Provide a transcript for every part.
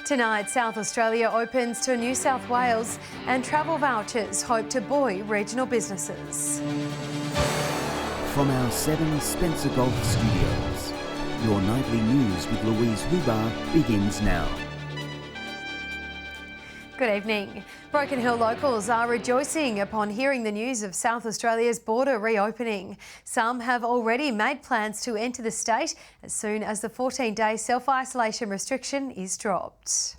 Tonight, South Australia opens to New South Wales and travel vouchers hope to buoy regional businesses. From our 7 Spencer Golf Studios, your nightly news with Louise Huber begins now. Good evening. Broken Hill locals are rejoicing upon hearing the news of South Australia's border reopening. Some have already made plans to enter the state as soon as the 14-day self-isolation restriction is dropped.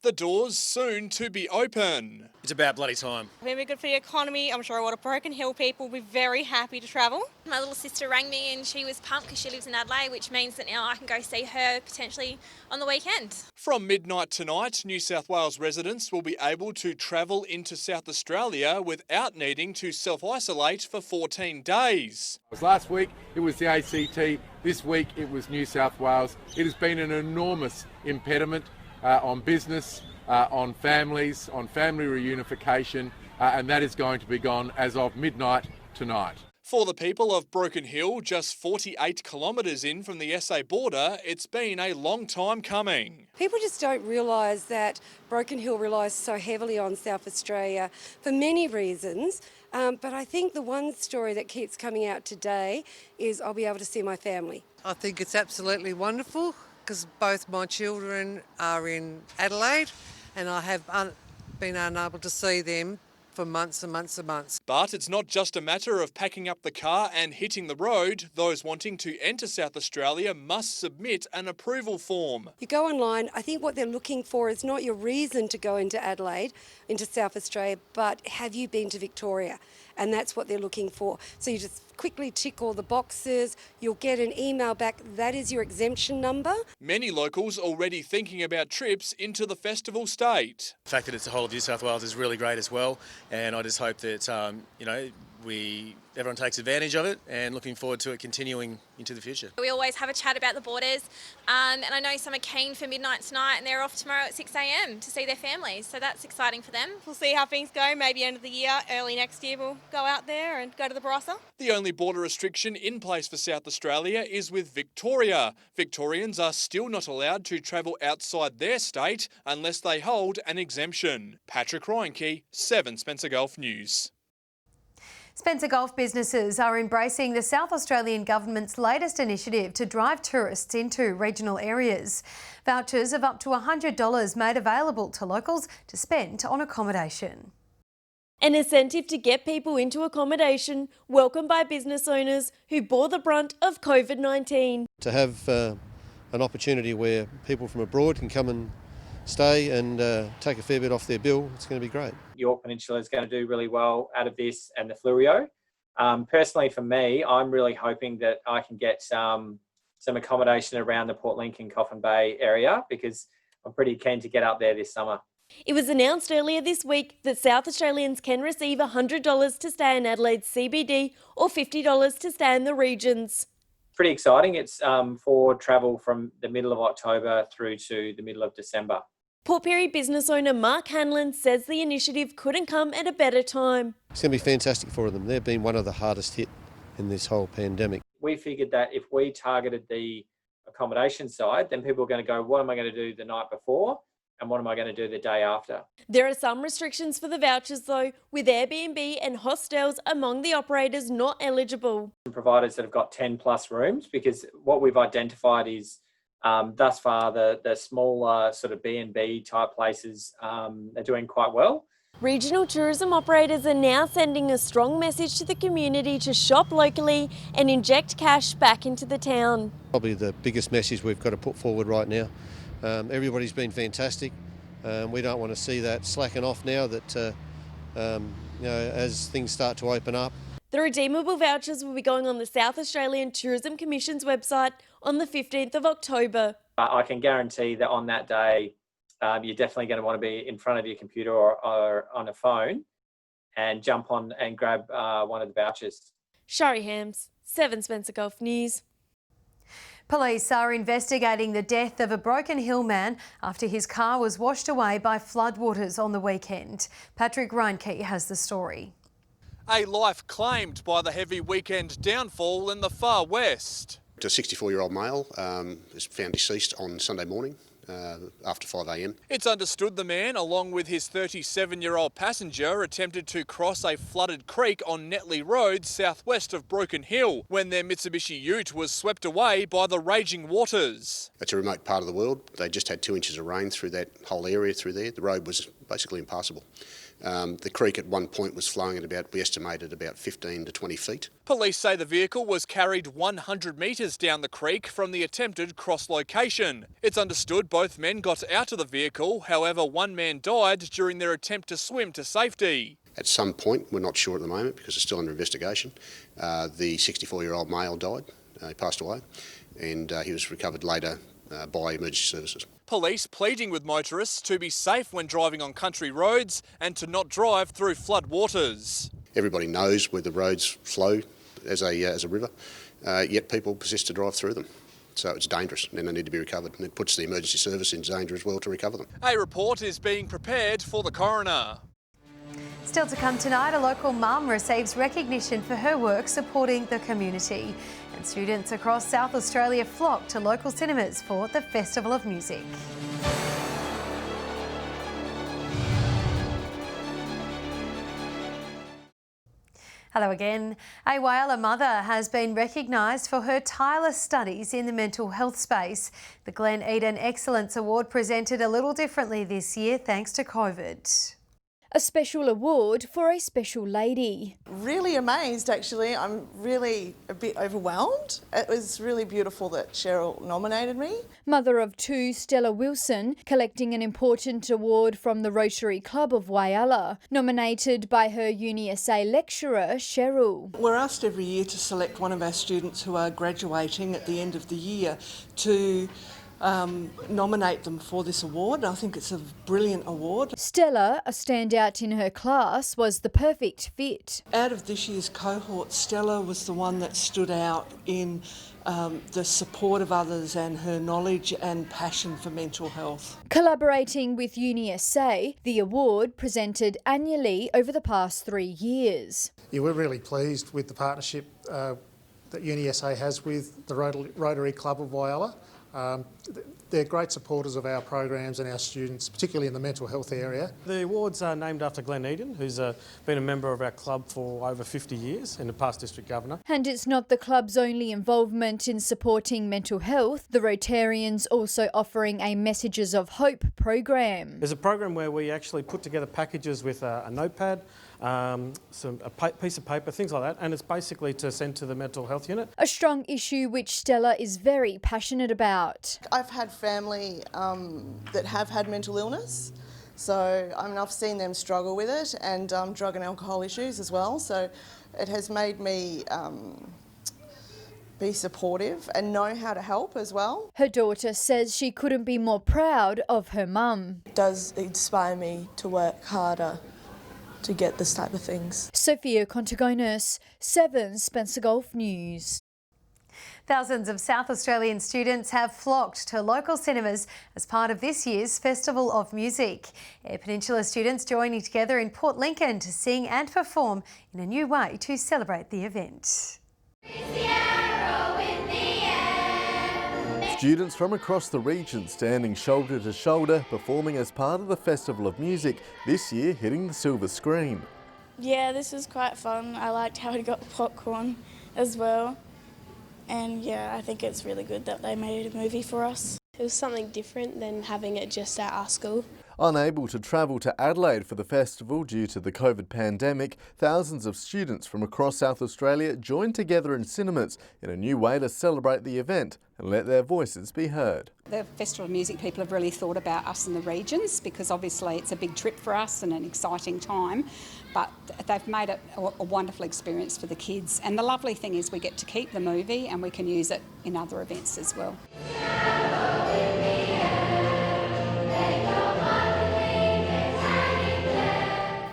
The doors soon to be open. It's about bloody time. It'll be good for the economy. I'm sure a lot of Broken Hill people will be very happy to travel. My little sister rang me and she was pumped because she lives in Adelaide, which means that now I can go see her potentially on the weekend. From midnight tonight, New South Wales residents will be able to travel into South Australia without needing to self-isolate for 14 days. Last week it was the ACT, this week it was New South Wales. It has been an enormous impediment on business, on families, on family reunification, and that is going to be gone as of midnight tonight. For the people of Broken Hill, just 48 kilometres in from the SA border, it's been a long time coming. People just don't realise that Broken Hill relies so heavily on South Australia for many reasons, but I think the one story that keeps coming out today is I'll be able to see my family. I think it's absolutely wonderful because both my children are in Adelaide and I have been unable to see them for months and months and months. But it's not just a matter of packing up the car and hitting the road. Those wanting to enter South Australia must submit an approval form. You go online, I think what they're looking for is not your reason to go into Adelaide, into South Australia, but have you been to Victoria? And that's what they're looking for. So you just quickly tick all the boxes, you'll get an email back, that is your exemption number. Many locals already thinking about trips into the festival state. The fact that it's the whole of New South Wales is really great as well, and I just hope that everyone takes advantage of it, and looking forward to it continuing into the future. We always have a chat about the borders, and I know some are keen for midnight tonight and they're off tomorrow at 6 a.m. to see their families, so that's exciting for them. We'll see how things go. Maybe end of the year, early next year, we'll go out there and go to the Barossa. The only border restriction in place for South Australia is with Victoria. Victorians are still not allowed to travel outside their state unless they hold an exemption. Patrick Reinke, 7 Spencer Golf News. Spencer Golf businesses are embracing the South Australian Government's latest initiative to drive tourists into regional areas. Vouchers of up to $100 made available to locals to spend on accommodation. An incentive to get people into accommodation, welcomed by business owners who bore the brunt of COVID-19. To have an opportunity where people from abroad can come and stay and take a fair bit off their bill, it's going to be great. Yorke Peninsula is going to do really well out of this and the Fleurieu. Personally for me, I'm really hoping that I can get some accommodation around the Port Lincoln, Coffin Bay area because I'm pretty keen to get up there this summer. It was announced earlier this week that South Australians can receive $100 to stay in Adelaide's CBD or $50 to stay in the regions. Pretty exciting. It's for travel from the middle of October through to the middle of December. Port Pirie business owner Mark Hanlon says the initiative couldn't come at a better time. It's going to be fantastic for them. They've been one of the hardest hit in this whole pandemic. We figured that if we targeted the accommodation side, then people are going to go, what am I going to do the night before? And what am I going to do the day after? There are some restrictions for the vouchers though, with Airbnb and hostels among the operators not eligible. Providers that have got 10 plus rooms, because what we've identified is thus far the smaller sort of B&B type places are doing quite well. Regional tourism operators are now sending a strong message to the community to shop locally and inject cash back into the town. Probably the biggest message we've got to put forward right now. Everybody's been fantastic. We don't want to see that slacken off now that as things start to open up. The redeemable vouchers will be going on the South Australian Tourism Commission's website on the 15th of October. I can guarantee that on that day, you're definitely going to want to be in front of your computer or on a phone and jump on and grab one of the vouchers. Shari Hams, 7 Spencer Golf News. Police are investigating the death of a Broken Hill man after his car was washed away by floodwaters on the weekend. Patrick Reinke has the story. A life claimed by the heavy weekend downfall in the far west. A 64-year-old male was found deceased on Sunday morning after 5 a.m. It's understood the man, along with his 37-year-old passenger, attempted to cross a flooded creek on Netley Road southwest of Broken Hill when their Mitsubishi Ute was swept away by the raging waters. It's a remote part of the world. They just had 2 inches of rain through that whole area through there. The road was basically impassable. The creek at one point was flowing at about, we estimated, about 15 to 20 feet. Police say the vehicle was carried 100 metres down the creek from the attempted cross location. It's understood both men got out of the vehicle, however one man died during their attempt to swim to safety. At some point, we're not sure at the moment because it's still under investigation, the 64-year-old male died, he passed away, and he was recovered later by emergency services. Police pleading with motorists to be safe when driving on country roads and to not drive through flood waters. Everybody knows where the roads flow as a river, yet people persist to drive through them. So it's dangerous and they need to be recovered, and it puts the emergency service in danger as well to recover them. A report is being prepared for the coroner. Still to come tonight, a local mum receives recognition for her work supporting the community. And students across South Australia flock to local cinemas for the Festival of Music. Hello again. A Whyalla mother has been recognised for her tireless studies in the mental health space. The Glen Eden Excellence Award presented a little differently this year thanks to COVID. A special award for a special lady. Really amazed, actually. I'm really a bit overwhelmed. It was really beautiful that Cheryl nominated me. Mother of two, Stella Wilson, collecting an important award from the Rotary Club of Whyalla, nominated by her UniSA lecturer, Cheryl. We're asked every year to select one of our students who are graduating at the end of the year to nominate them for this award. I think it's a brilliant award. Stella, a standout in her class, was the perfect fit. Out of this year's cohort, Stella was the one that stood out in the support of others and her knowledge and passion for mental health. Collaborating with UniSA, the award presented annually over the past 3 years. Yeah, we're really pleased with the partnership that UniSA has with the Rotary Club of Whyalla. They're great supporters of our programs and our students, particularly in the mental health area. The awards are named after Glen Eden, who's been a member of our club for over 50 years and a past district governor. And it's not the club's only involvement in supporting mental health. The Rotarians also offering a Messages of Hope program. There's a program where we actually put together packages with a notepad, a piece of paper, things like that, and it's basically to send to the mental health unit. A strong issue which Stella is very passionate about. I've had family that have had mental illness, so I've seen them struggle with it, and drug and alcohol issues as well, so it has made me be supportive and know how to help as well. Her daughter says she couldn't be more proud of her mum. It does inspire me to work harder to get this type of things. Sophia Contagonis, 7 Spencer Gulf News. Thousands of South Australian students have flocked to local cinemas as part of this year's Festival of Music. Eyre Peninsula students joining together in Port Lincoln to sing and perform in a new way to celebrate the event. Students from across the region standing shoulder to shoulder, performing as part of the Festival of Music, this year hitting the silver screen. Yeah, this was quite fun. I liked how we got the popcorn as well. And yeah, I think it's really good that they made a movie for us. It was something different than having it just at our school. Unable to travel to Adelaide for the festival due to the COVID pandemic, thousands of students from across South Australia joined together in cinemas in a new way to celebrate the event and let their voices be heard. The Festival of Music people have really thought about us in the regions because obviously it's a big trip for us and an exciting time, but they've made it a wonderful experience for the kids. And the lovely thing is we get to keep the movie and we can use it in other events as well.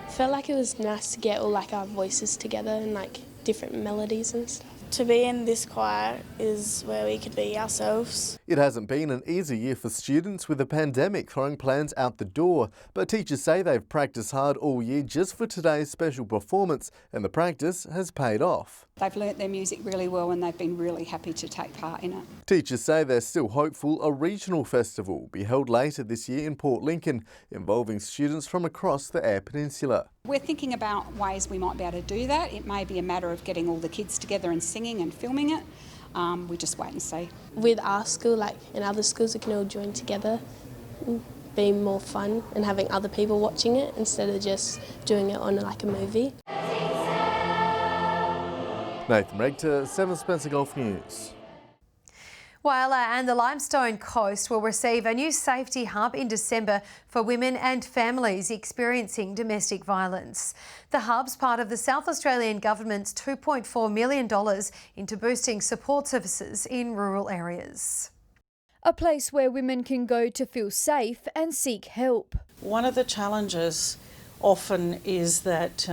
I felt like it was nice to get all our voices together and different melodies and stuff. To be in this choir is where we could be ourselves. It hasn't been an easy year for students, with the pandemic throwing plans out the door, but teachers say they've practiced hard all year just for today's special performance, and the practice has paid off. They've learnt their music really well and they've been really happy to take part in it. Teachers say they're still hopeful a regional festival will be held later this year in Port Lincoln, involving students from across the Eyre Peninsula. We're thinking about ways we might be able to do that. It may be a matter of getting all the kids together and singing and filming it. We just wait and see. With our school, like in other schools, we can all join together, being more fun and having other people watching it instead of just doing it on like a movie. Nathan Regter, 7 Spencer Golf News. Whyalla and the Limestone Coast will receive a new safety hub in December for women and families experiencing domestic violence. The hub's part of the South Australian Government's $2.4 million into boosting support services in rural areas. A place where women can go to feel safe and seek help. One of the challenges often is that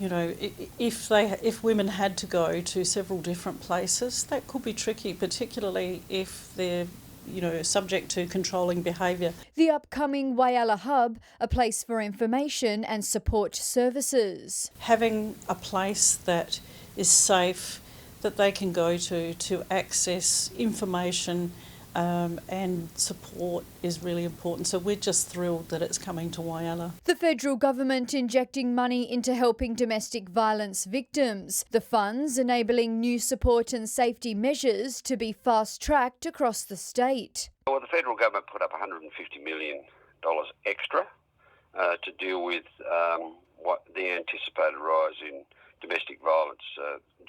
if women had to go to several different places, that could be tricky, particularly if they're subject to controlling behaviour. The upcoming Whyalla Hub, a place for information and support services. Having a place that is safe, that they can go to access information and support is really important. So we're just thrilled that it's coming to Whyalla. The federal government injecting money into helping domestic violence victims. The funds enabling new support and safety measures to be fast-tracked across the state. Well, the federal government put up $150 million extra to deal with what the anticipated rise in domestic violence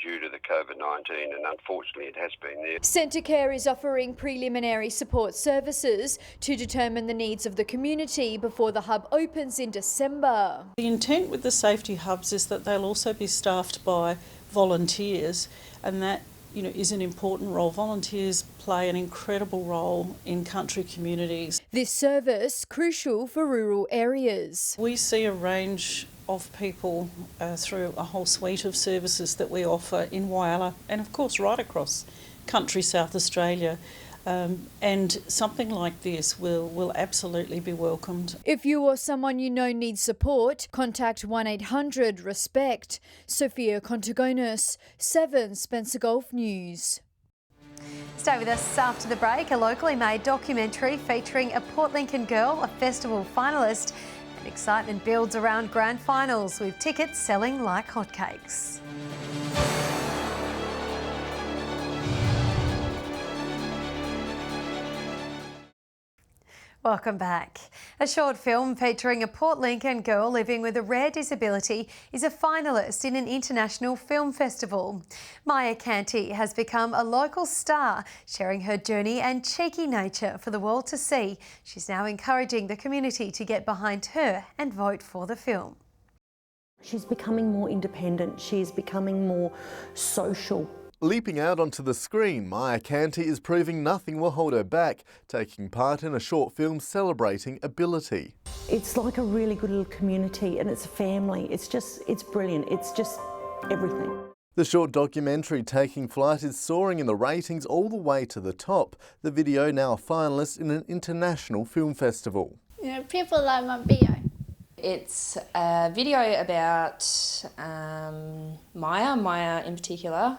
due to the COVID-19, and unfortunately it has been there. Centrecare is offering preliminary support services to determine the needs of the community before the hub opens in December. The intent with the safety hubs is that they'll also be staffed by volunteers, and that is an important role. Volunteers play an incredible role in country communities. This service crucial for rural areas. We see a range of people through a whole suite of services that we offer in Whyalla and of course right across country South Australia, and something like this will absolutely be welcomed. If you or someone you know needs support, contact 1-800-RESPECT. Sophia Contagonis, 7 Spencer Golf News. Stay with us after the break. A locally made documentary featuring a Port Lincoln girl, a festival finalist. And excitement builds around grand finals with tickets selling like hotcakes. Welcome back. A short film featuring a Port Lincoln girl living with a rare disability is a finalist in an international film festival. Maya Canty has become a local star, sharing her journey and cheeky nature for the world to see. She's now encouraging the community to get behind her and vote for the film. She's becoming more independent. She's becoming more social. Leaping out onto the screen, Maya Canty is proving nothing will hold her back, taking part in a short film celebrating ability. It's like a really good little community and it's a family. It's brilliant. It's just everything. The short documentary taking flight is soaring in the ratings all the way to the top. The video now a finalist in an international film festival. People like my video. It's a video about Maya in particular,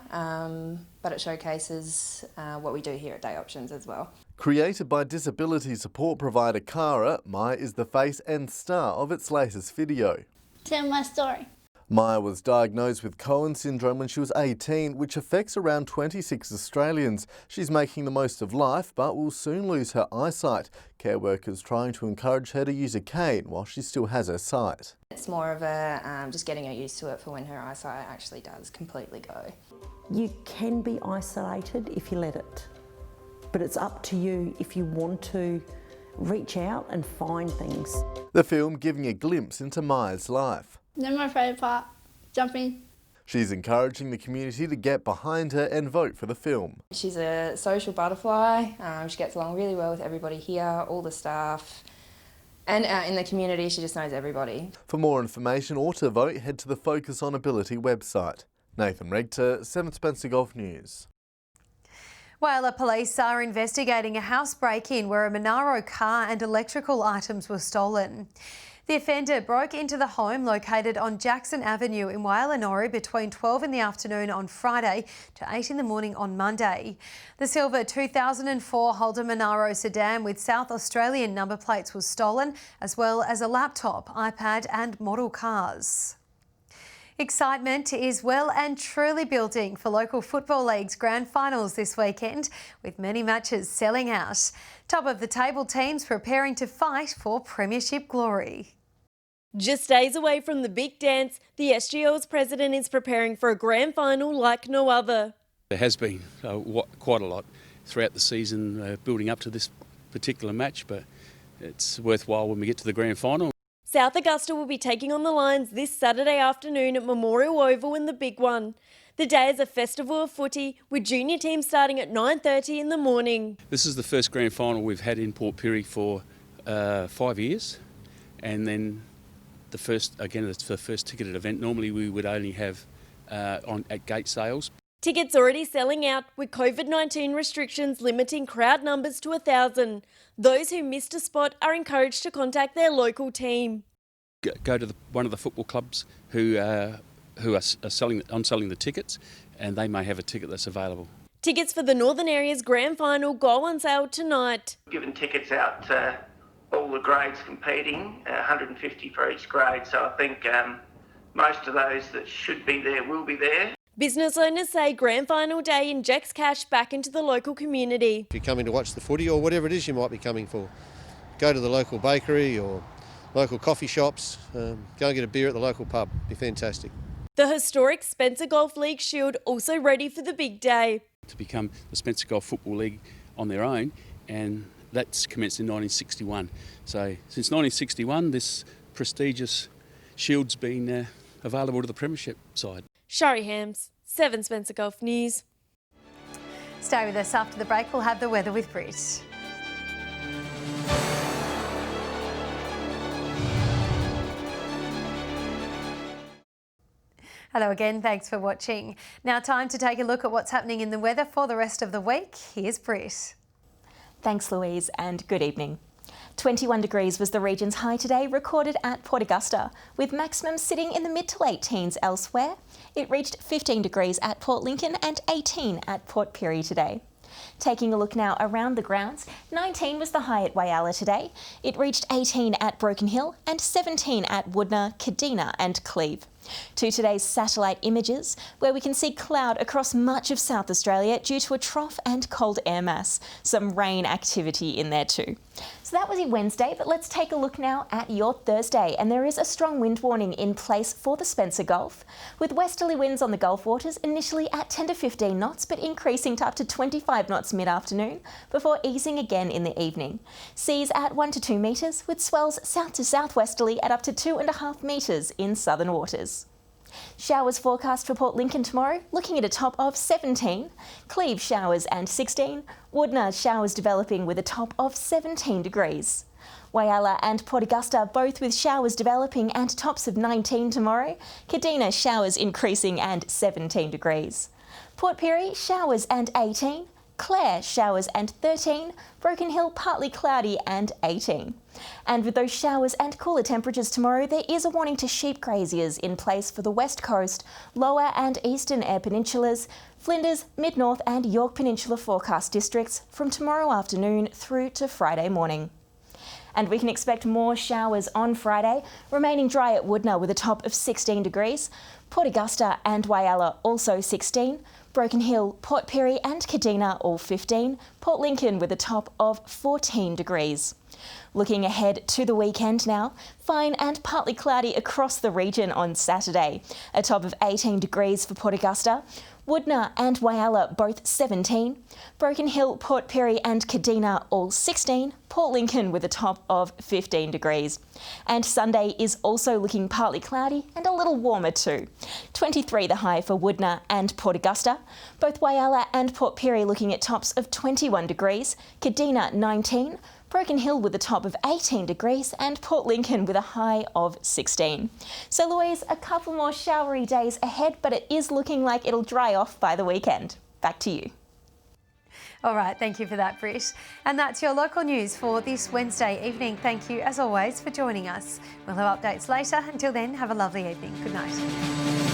but it showcases what we do here at Day Options as well. Created by disability support provider Cara, Maya is the face and star of its latest video. Tell my story. Maya was diagnosed with Cohen syndrome when she was 18, which affects around 26 Australians. She's making the most of life, but will soon lose her eyesight. Care workers trying to encourage her to use a cane while she still has her sight. It's more of a just getting her used to it for when her eyesight actually does completely go. You can be isolated if you let it, but it's up to you if you want to reach out and find things. The film giving a glimpse into Maya's life. Then my favourite part, jumping. She's encouraging the community to get behind her and vote for the film. She's a social butterfly. She gets along really well with everybody here, all the staff. And out in the community, she just knows everybody. For more information or to vote, head to the Focus on Ability website. Nathan Regter, 7 Spencer Golf News. Whyalla police are investigating a house break-in where a Monaro car and electrical items were stolen. The offender broke into the home located on Jackson Avenue in Whyalla between 12 in the afternoon on Friday to 8 in the morning on Monday. The silver 2004 Holden Monaro sedan with South Australian number plates was stolen, as well as a laptop, iPad and model cars. Excitement is well and truly building for local football league's grand finals this weekend, with many matches selling out. Top of the table teams preparing to fight for premiership glory. Just days away from the big dance, the SGL's president is preparing for a grand final like no other. There has been quite a lot throughout the season building up to this particular match, but it's worthwhile when we get to the grand final. South Augusta will be taking on the Lions this Saturday afternoon at Memorial Oval in the big one. The day is a festival of footy, with junior teams starting at 9:30 in the morning. This is the first grand final we've had in Port Pirie for 5 years, and then it's the first ticketed event. Normally we would only have at gate sales. Tickets already selling out, with COVID-19 restrictions limiting crowd numbers to 1,000. Those who missed a spot are encouraged to contact their local team. Go to one of the football clubs who are selling the tickets, and they may have a ticket that's available. Tickets for the Northern Area's grand final go on sale tonight. Given tickets out to all the grades competing, 150 for each grade, so I think most of those that should be there will be there. Business owners say grand final day injects cash back into the local community. If you're coming to watch the footy or whatever it is you might be coming for, go to the local bakery or local coffee shops, go and get a beer at the local pub. It'd be fantastic. The historic Spencer Golf League Shield also ready for the big day. To become the Spencer Golf Football League on their own, and that's commenced in 1961. So since 1961, this prestigious shield's been available to the premiership side. Shari Hams, 7 Spencer Golf News. Stay with us after the break. We'll have the weather with Brit. Hello again, thanks for watching. Now time to take a look at what's happening in the weather for the rest of the week. Here's Brit. Thanks Louise and good evening. 21 degrees was the region's high today, recorded at Port Augusta, with maximums sitting in the mid to late teens elsewhere. It reached 15 degrees at Port Lincoln and 18 at Port Pirie today. Taking a look now around the grounds, 19 was the high at Whyalla today. It reached 18 at Broken Hill and 17 at Woodna, Kadina and Cleve. To today's satellite images, where we can see cloud across much of South Australia due to a trough and cold air mass. Some rain activity in there too. So that was your Wednesday, but let's take a look now at your Thursday. And there is a strong wind warning in place for the Spencer Gulf, with westerly winds on the Gulf waters initially at 10 to 15 knots, but increasing to up to 25 knots mid-afternoon before easing again in the evening. Seas at 1 to 2 metres, with swells south to southwesterly at up to 2.5 metres in southern waters. Showers forecast for Port Lincoln tomorrow, looking at a top of 17. Cleve showers and 16. Woodna showers developing with a top of 17 degrees. Whyalla and Port Augusta both with showers developing and tops of 19 tomorrow. Kadina showers increasing and 17 degrees. Port Pirie showers and 18. Clare showers and 13, Broken Hill partly cloudy and 18. And with those showers and cooler temperatures tomorrow, there is a warning to sheep graziers in place for the West Coast, Lower and Eastern Eyre Peninsulas, Flinders, Mid-North and York Peninsula forecast districts from tomorrow afternoon through to Friday morning. And we can expect more showers on Friday, remaining dry at Woodna with a top of 16 degrees, Port Augusta and Whyalla also 16, Broken Hill, Port Pirie and Kadina all 15, Port Lincoln with a top of 14 degrees. Looking ahead to the weekend now, fine and partly cloudy across the region on Saturday. A top of 18 degrees for Port Augusta, Woodna and Whyalla both 17, Broken Hill, Port Pirie and Kadina all 16, Port Lincoln with a top of 15 degrees. And Sunday is also looking partly cloudy and a little warmer too. 23 the high for Woodna and Port Augusta, both Whyalla and Port Pirie looking at tops of 21 degrees, Kadina 19, Broken Hill with a top of 18 degrees and Port Lincoln with a high of 16. So Louise, a couple more showery days ahead, but it is looking like it'll dry off by the weekend. Back to you. All right, thank you for that, Britt. And that's your local news for this Wednesday evening. Thank you, as always, for joining us. We'll have updates later. Until then, have a lovely evening. Good night.